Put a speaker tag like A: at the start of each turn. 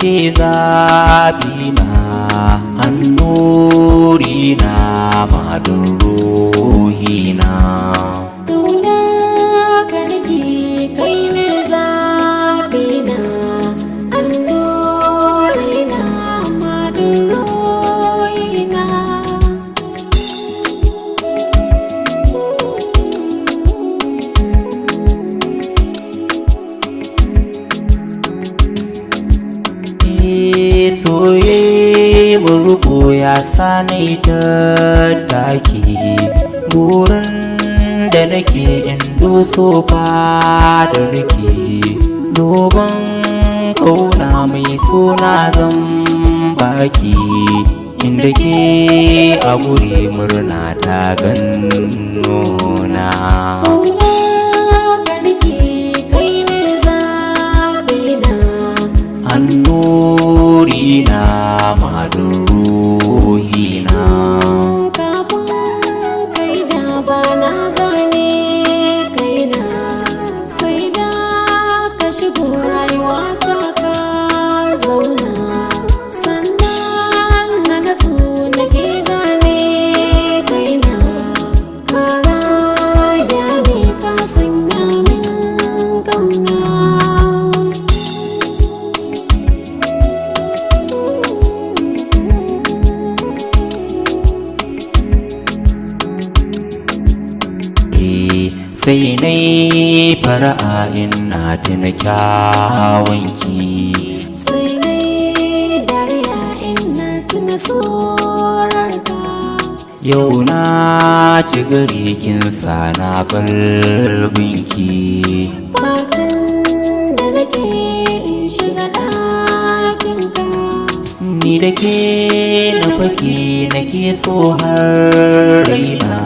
A: ce zaɓina, annurina, madun ruhina.
B: Kaunarka nake, kai ne zaɓina, annurina, madun ruhina.
A: Soyayyar ruko ya sani tattaki, burin da nake in doso fadar ki, zoben kauna mai suna zan baki, inda ke a guri murna ta gannona. Annurina, madun ruhina.
B: Kafin kai da ba na gane kaina, sai da ka shigo rayuwa ta ka zauna, sannan na nasu nake gane kaina. Ka raya ne ka sanya min ƙauna.
A: Sai nai fara'a ina tuna kyawanki,
B: sai nai dariya ina tuna surarka.
A: yau na ci gari kin sana kalbinki.
B: Fatan da nake in shiga ɗakinka,
A: Ni da ke na fake nake so har raina.